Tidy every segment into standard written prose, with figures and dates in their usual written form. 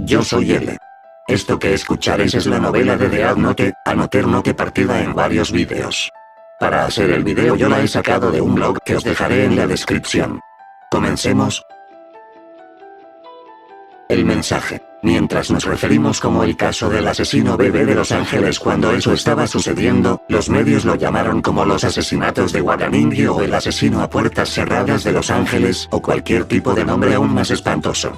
yo soy L. Esto que escucharéis es la novela de Death Note, Another Note partida en varios vídeos. Para hacer el video yo la he sacado de un blog que os dejaré en la descripción. Comencemos. El mensaje. Mientras nos referimos como el caso del asesino bebé de Los Ángeles cuando eso estaba sucediendo, los medios lo llamaron como los asesinatos de Guadagnino o el asesino a puertas cerradas de Los Ángeles o cualquier tipo de nombre aún más espantoso.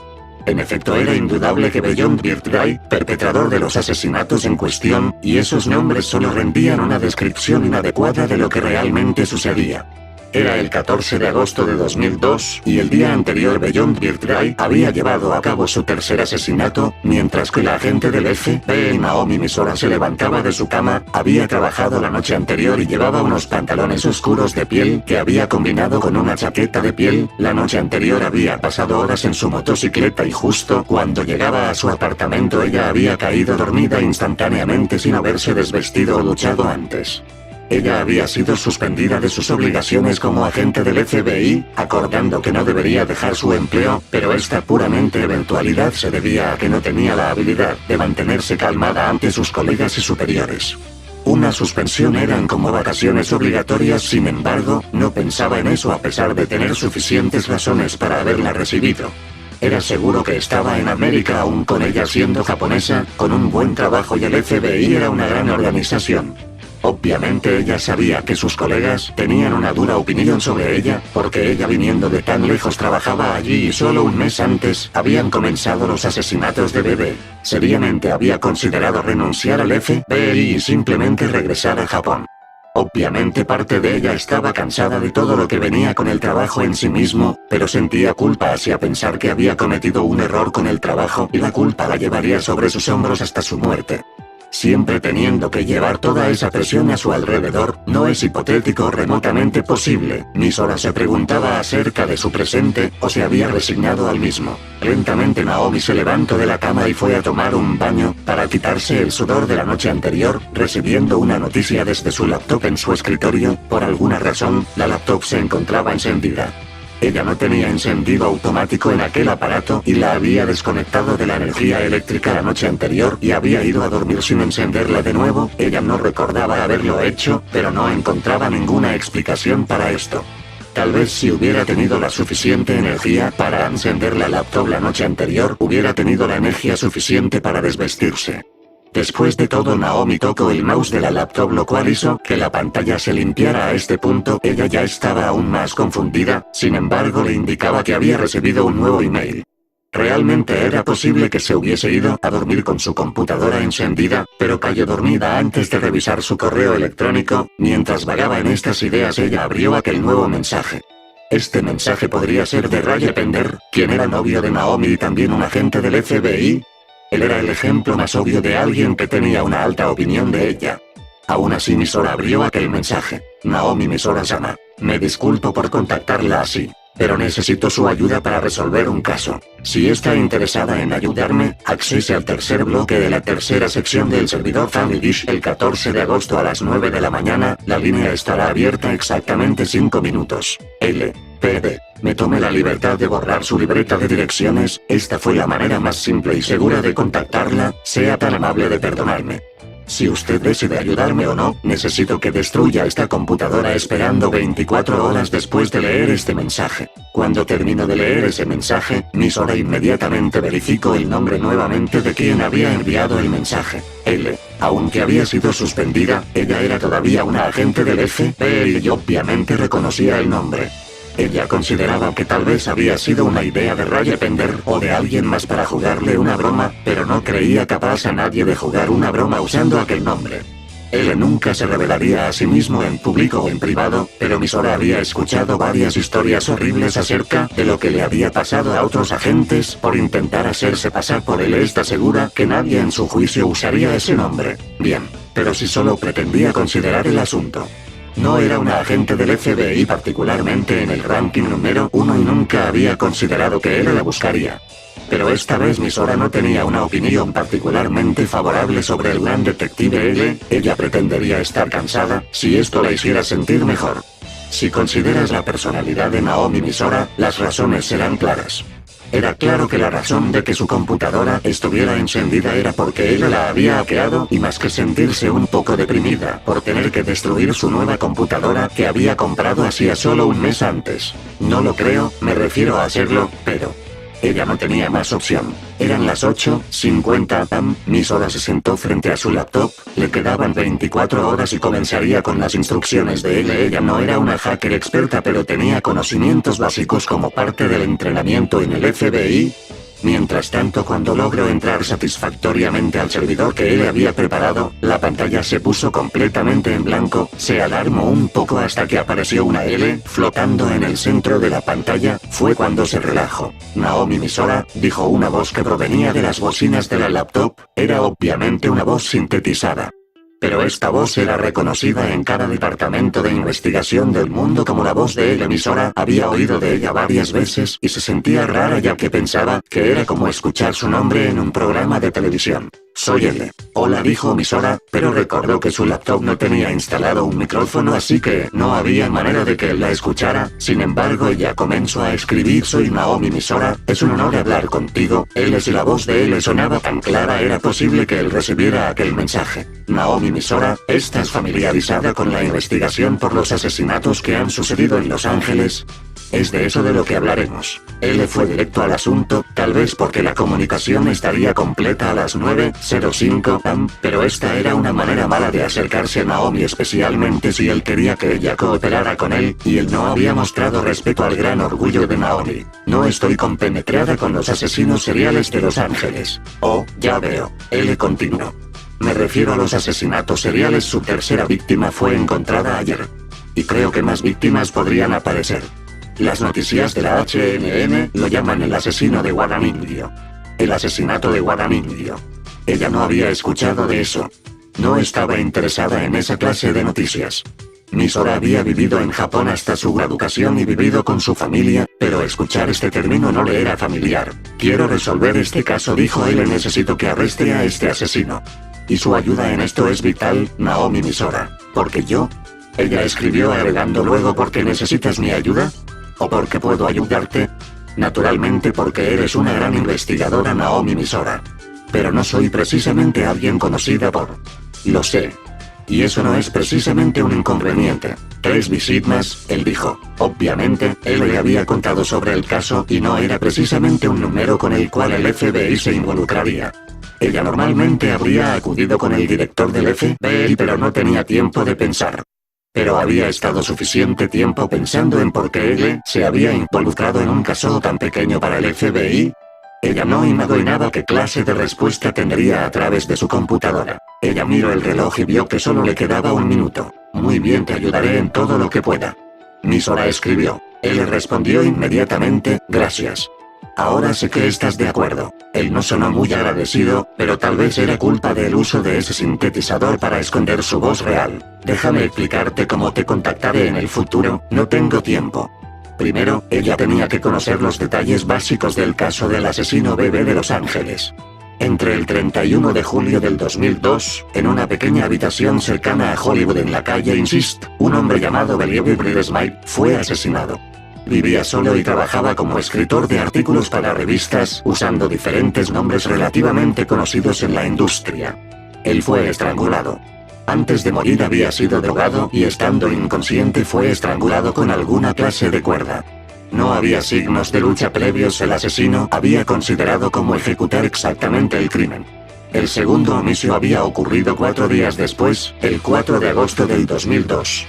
En efecto era indudable que Beyond Birthday, perpetrador de los asesinatos en cuestión, y esos nombres solo rendían una descripción inadecuada de lo que realmente sucedía. Era el 14 de agosto de 2002, y el día anterior Beyond Birthday había llevado a cabo su tercer asesinato, mientras que la agente del FBI Naomi Misora se levantaba de su cama, había trabajado la noche anterior y llevaba unos pantalones oscuros de piel que había combinado con una chaqueta de piel. La noche anterior había pasado horas en su motocicleta y justo cuando llegaba a su apartamento ella había caído dormida instantáneamente sin haberse desvestido o duchado antes. Ella había sido suspendida de sus obligaciones como agente del FBI, acordando que no debería dejar su empleo, pero esta puramente eventualidad se debía a que no tenía la habilidad de mantenerse calmada ante sus colegas y superiores. Una suspensión eran como vacaciones obligatorias, sin embargo, no pensaba en eso a pesar de tener suficientes razones para haberla recibido. Era seguro que estaba en América aún con ella siendo japonesa, con un buen trabajo y el FBI era una gran organización. Obviamente ella sabía que sus colegas tenían una dura opinión sobre ella, porque ella viniendo de tan lejos trabajaba allí y solo un mes antes habían comenzado los asesinatos de bebé. Seriamente había considerado renunciar al FBI y simplemente regresar a Japón. Obviamente parte de ella estaba cansada de todo lo que venía con el trabajo en sí mismo, pero sentía culpa hacia pensar que había cometido un error con el trabajo y la culpa la llevaría sobre sus hombros hasta su muerte. Siempre teniendo que llevar toda esa presión a su alrededor, no es hipotético o remotamente posible. Misora se preguntaba acerca de su presente, o se había resignado al mismo. Lentamente Naomi se levantó de la cama y fue a tomar un baño, para quitarse el sudor de la noche anterior, recibiendo una noticia desde su laptop en su escritorio. Por alguna razón, la laptop se encontraba encendida. Ella no tenía encendido automático en aquel aparato y la había desconectado de la energía eléctrica la noche anterior y había ido a dormir sin encenderla de nuevo. Ella no recordaba haberlo hecho, pero no encontraba ninguna explicación para esto. Tal vez si hubiera tenido la suficiente energía para encender la laptop la noche anterior, hubiera tenido la energía suficiente para desvestirse. Después de todo Naomi tocó el mouse de la laptop lo cual hizo que la pantalla se limpiara. A este punto ella ya estaba aún más confundida, sin embargo le indicaba que había recibido un nuevo email. Realmente era posible que se hubiese ido a dormir con su computadora encendida, pero cayó dormida antes de revisar su correo electrónico. Mientras vagaba en estas ideas ella abrió aquel nuevo mensaje. Este mensaje podría ser de Ray Pender, quien era novio de Naomi y también un agente del FBI. Él era el ejemplo más obvio de alguien que tenía una alta opinión de ella. Aún así Misora abrió aquel mensaje. Naomi Misora-sama, me disculpo por contactarla así, pero necesito su ayuda para resolver un caso. Si está interesada en ayudarme, accese al tercer bloque de la tercera sección del servidor FamilyDish el 14 de agosto a las 9 de la mañana, la línea estará abierta exactamente 5 minutos. LPD. Me tomé la libertad de borrar su libreta de direcciones, esta fue la manera más simple y segura de contactarla, sea tan amable de perdonarme. Si usted decide ayudarme o no, necesito que destruya esta computadora esperando 24 horas después de leer este mensaje. Cuando termino de leer ese mensaje, Misora inmediatamente verificó el nombre nuevamente de quien había enviado el mensaje. L. Aunque había sido suspendida, ella era todavía una agente del FBI y obviamente reconocía el nombre. Ella consideraba que tal vez había sido una idea de Ray Pender o de alguien más para jugarle una broma, pero no creía capaz a nadie de jugar una broma usando aquel nombre. Él nunca se revelaría a sí mismo en público o en privado, pero Misora había escuchado varias historias horribles acerca de lo que le había pasado a otros agentes por intentar hacerse pasar por él. Está segura que nadie en su juicio usaría ese nombre. Bien, pero si solo pretendía considerar el asunto. No era una agente del FBI particularmente en el ranking número 1 y nunca había considerado que él la buscaría. Pero esta vez Misora no tenía una opinión particularmente favorable sobre el gran detective L. Ella pretendería estar cansada, si esto la hiciera sentir mejor. Si consideras la personalidad de Naomi Misora, las razones serán claras. Era claro que la razón de que su computadora estuviera encendida era porque ella la había hackeado y más que sentirse un poco deprimida por tener que destruir su nueva computadora que había comprado hacía solo un mes antes. No lo creo, me refiero a hacerlo, pero... ella no tenía más opción. Eran las 8:50 am. Misora se sentó frente a su laptop, le quedaban 24 horas y comenzaría con las instrucciones de él. Ella no era una hacker experta pero tenía conocimientos básicos como parte del entrenamiento en el FBI. Mientras tanto, cuando logró entrar satisfactoriamente al servidor que él había preparado, la pantalla se puso completamente en blanco, se alarmó un poco hasta que apareció una L flotando en el centro de la pantalla. Fue cuando se relajó. Naomi Misora, dijo una voz que provenía de las bocinas de la laptop, era obviamente una voz sintetizada. Pero esta voz era reconocida en cada departamento de investigación del mundo como la voz de L. Misora había oído de ella varias veces y se sentía rara ya que pensaba que era como escuchar su nombre en un programa de televisión. Soy L. Hola, dijo Misora, pero recordó que su laptop no tenía instalado un micrófono así que no había manera de que él la escuchara. Sin embargo, ella comenzó a escribir: soy Naomi Misora, es un honor hablar contigo. Él, si la voz de él sonaba tan clara era posible que él recibiera aquel mensaje. Naomi Misora, ¿estás familiarizada con la investigación por los asesinatos que han sucedido en Los Ángeles? Es de eso de lo que hablaremos. Él fue directo al asunto, tal vez porque la comunicación estaría completa a las 9:05 am, pero esta era una manera mala de acercarse a Naomi, especialmente si él quería que ella cooperara con él, y él no había mostrado respeto al gran orgullo de Naomi. No estoy compenetrada con los asesinos seriales de Los Ángeles. Oh, ya veo. Él continuó. Me refiero a los asesinatos seriales. Su tercera víctima fue encontrada ayer. Y creo que más víctimas podrían aparecer. Las noticias de la HNN lo llaman el asesino de Guadagnino. El asesinato de Guadagnino. Ella no había escuchado de eso. No estaba interesada en esa clase de noticias. Misora había vivido en Japón hasta su graduación y vivido con su familia, pero escuchar este término no le era familiar. Quiero resolver este caso, dijo él. Necesito que arreste a este asesino. Y su ayuda en esto es vital, Naomi Misora. ¿Porque yo? Ella escribió agregando luego: ¿por qué necesitas mi ayuda? ¿O por qué puedo ayudarte? Naturalmente porque eres una gran investigadora, Naomi Misora. Pero no soy precisamente alguien conocida por... Lo sé. Y eso no es precisamente un inconveniente. 3 visitas, él dijo. Obviamente, él le había contado sobre el caso y no era precisamente un número con el cual el FBI se involucraría. Ella normalmente habría acudido con el director del FBI, pero no tenía tiempo de pensar. Pero había estado suficiente tiempo pensando en por qué él se había involucrado en un caso tan pequeño para el FBI. Ella no imaginaba qué clase de respuesta tendría a través de su computadora. Ella miró el reloj y vio que solo le quedaba 1 minuto. Muy bien, te ayudaré en todo lo que pueda. Misora escribió. Él respondió inmediatamente: gracias. Ahora sé que estás de acuerdo. Él no sonó muy agradecido, pero tal vez era culpa del uso de ese sintetizador para esconder su voz real. Déjame explicarte cómo te contactaré en el futuro, no tengo tiempo. Primero, ella tenía que conocer los detalles básicos del caso del asesino bebé de Los Ángeles. Entre el 31 de julio del 2002, en una pequeña habitación cercana a Hollywood en la calle Insist, un hombre llamado Believe Smith fue asesinado. Vivía solo y trabajaba como escritor de artículos para revistas, usando diferentes nombres relativamente conocidos en la industria. Él fue estrangulado. Antes de morir había sido drogado y estando inconsciente fue estrangulado con alguna clase de cuerda. No había signos de lucha previos. El asesino había considerado cómo ejecutar exactamente el crimen. El segundo homicidio había ocurrido 4 días después, el 4 de agosto del 2002.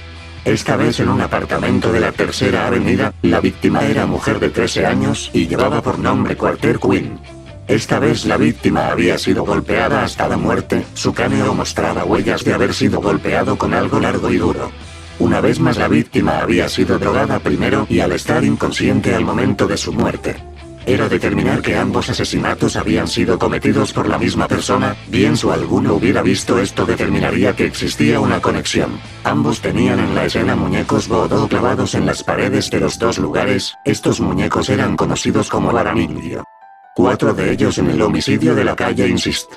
Esta vez en un apartamento de la Tercera Avenida. La víctima era mujer de 13 años y llevaba por nombre Carter Quinn. Esta vez la víctima había sido golpeada hasta la muerte. Su cráneo mostraba huellas de haber sido golpeado con algo largo y duro. Una vez más, la víctima había sido drogada primero y al estar inconsciente al momento de su muerte. Era determinar que ambos asesinatos habían sido cometidos por la misma persona. Bien, si alguno hubiera visto esto determinaría que existía una conexión. Ambos tenían en la escena muñecos vodú clavados en las paredes de los 2 lugares. Estos muñecos eran conocidos como Guadagnino. 4 de ellos en el homicidio de la calle Insist.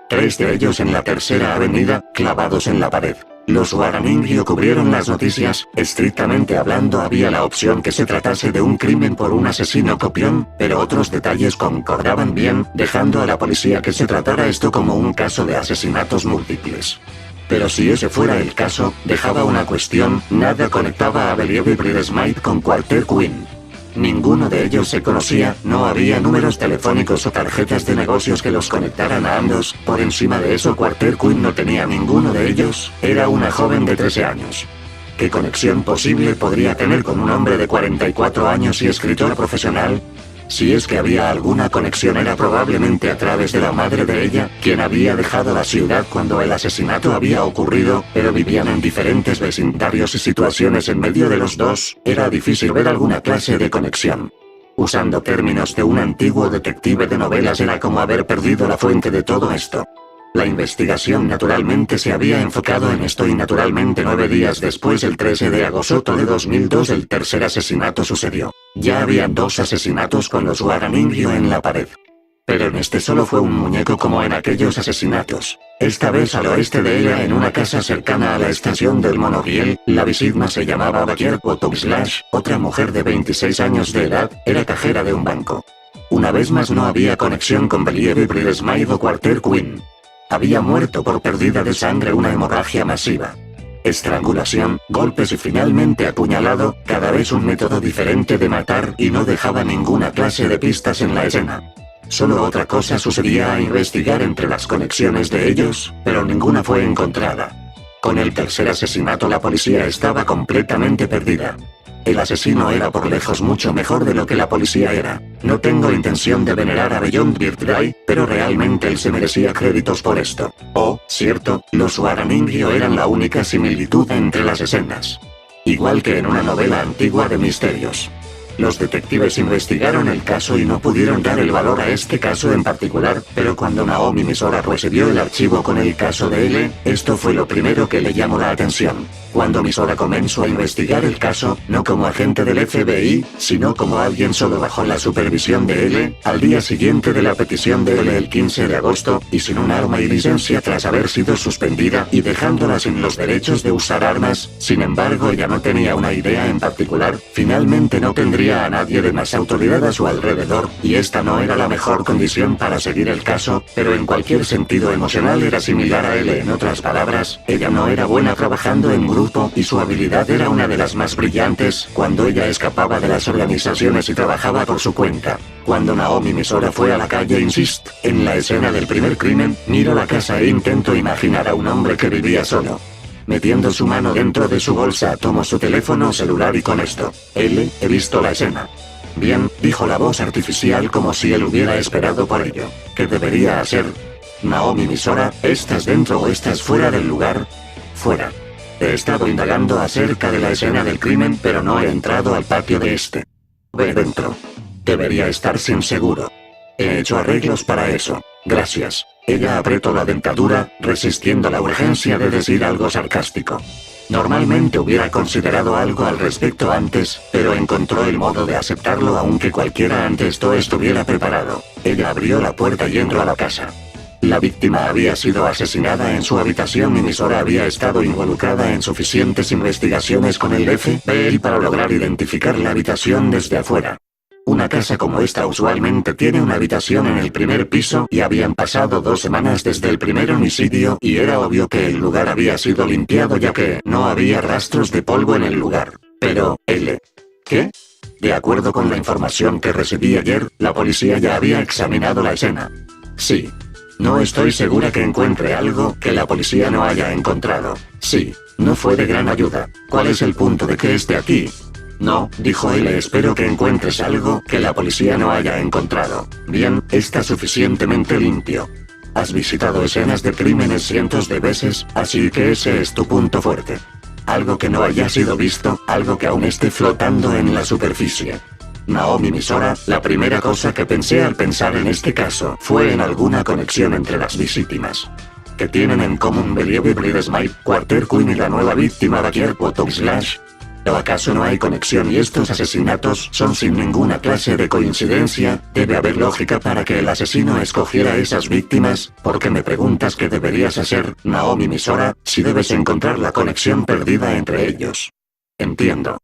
3 de ellos en la Tercera Avenida, clavados en la pared. Los Guaraningyo cubrieron las noticias. Estrictamente hablando, había la opción que se tratase de un crimen por un asesino copión, pero otros detalles concordaban bien, dejando a la policía que se tratara esto como un caso de asesinatos múltiples. Pero si ese fuera el caso, dejaba una cuestión: nada conectaba a Believer y Bridge Smith con Walter Quinn. Ninguno de ellos se conocía, no había números telefónicos o tarjetas de negocios que los conectaran a ambos. Por encima de eso, Walter Quinn no tenía ninguno de ellos, era una joven de 13 años. ¿Qué conexión posible podría tener con un hombre de 44 años y escritor profesional? Si es que había alguna conexión, era probablemente a través de la madre de ella, quien había dejado la ciudad cuando el asesinato había ocurrido, pero vivían en diferentes vecindarios y situaciones en medio de los dos, era difícil ver alguna clase de conexión. Usando términos de un antiguo detective de novelas, era como haber perdido la fuente de todo esto. La investigación naturalmente se había enfocado en esto y naturalmente 9 días después, el 13 de agosto de 2002, el tercer asesinato sucedió. Ya habían 2 asesinatos con los Guaraningyo en la pared. Pero en este solo fue un muñeco como en aquellos asesinatos. Esta vez al oeste de ella, en una casa cercana a la estación del monorriel, la víctima se llamaba Bakier Potokslash, otra mujer de 26 años de edad, era cajera de un banco. Una vez más no había conexión con Believer y Bridge Smith o Walter Quinn. Había muerto por pérdida de sangre, una hemorragia masiva, estrangulación, golpes y finalmente apuñalado, cada vez un método diferente de matar, y no dejaba ninguna clase de pistas en la escena. Solo otra cosa sucedía: a investigar entre las conexiones de ellos, pero ninguna fue encontrada. Con el tercer asesinato la policía estaba completamente perdida. El asesino era por lejos mucho mejor de lo que la policía era. No tengo intención de venerar a Beyond Birthday, pero realmente él se merecía créditos por esto. Oh, cierto, los Guaraningyo eran la única similitud entre las escenas. Igual que en una novela antigua de misterios. Los detectives investigaron el caso y no pudieron dar el valor a este caso en particular, pero cuando Naomi Misora recibió el archivo con el caso de L, esto fue lo primero que le llamó la atención. Cuando Misora comenzó a investigar el caso, no como agente del FBI, sino como alguien solo bajo la supervisión de L, al día siguiente de la petición de L el 15 de agosto, y sin un arma y licencia tras haber sido suspendida y dejándola sin los derechos de usar armas, sin embargo ella no tenía una idea en particular, finalmente no tendría a nadie de más autoridad a su alrededor, y esta no era la mejor condición para seguir el caso, pero en cualquier sentido emocional era similar a L. En otras palabras, ella no era buena trabajando en grupo, y su habilidad era una de las más brillantes, cuando ella escapaba de las organizaciones y trabajaba por su cuenta. Cuando Naomi Misora fue a la calle Insist, en la escena del primer crimen, miro la casa e intento imaginar a un hombre que vivía solo. Metiendo su mano dentro de su bolsa, tomo su teléfono celular y con esto: L, he visto la escena. Bien, dijo la voz artificial como si él hubiera esperado por ello. ¿Qué debería hacer? Naomi Misora, ¿estás dentro o estás fuera del lugar? Fuera. He estado indagando acerca de la escena del crimen, pero no he entrado al patio de este. Ve dentro. Debería estar sin seguro. He hecho arreglos para eso. Gracias. Ella apretó la dentadura, resistiendo la urgencia de decir algo sarcástico. Normalmente hubiera considerado algo al respecto antes, pero encontró el modo de aceptarlo aunque cualquiera antes no estuviera preparado. Ella abrió la puerta y entró a la casa. La víctima había sido asesinada en su habitación y Misora había estado involucrada en suficientes investigaciones con el FBI para lograr identificar la habitación desde afuera. Una casa como esta usualmente tiene una habitación en el primer piso y habían pasado 2 semanas desde el primer homicidio y era obvio que el lugar había sido limpiado ya que no había rastros de polvo en el lugar. Pero, L. ¿Qué? De acuerdo con la información que recibí ayer, la policía ya había examinado la escena. Sí. No estoy segura que encuentre algo que la policía no haya encontrado. Sí, no fue de gran ayuda. ¿Cuál es el punto de que esté aquí? No, dijo él, espero que encuentres algo que la policía no haya encontrado. Bien, está suficientemente limpio. Has visitado escenas de crímenes cientos de veces, así que ese es tu punto fuerte. Algo que no haya sido visto, algo que aún esté flotando en la superficie. Naomi Misora, la primera cosa que pensé al pensar en este caso fue en alguna conexión entre las víctimas. ¿Qué tienen en común Believer y Bridge Smith, Walter Quinn y la nueva víctima Bakier Potokslash? ¿O acaso no hay conexión y estos asesinatos son sin ninguna clase de coincidencia? Debe haber lógica para que el asesino escogiera esas víctimas. ¿Por qué me preguntas qué deberías hacer, Naomi Misora, si debes encontrar la conexión perdida entre ellos? Entiendo.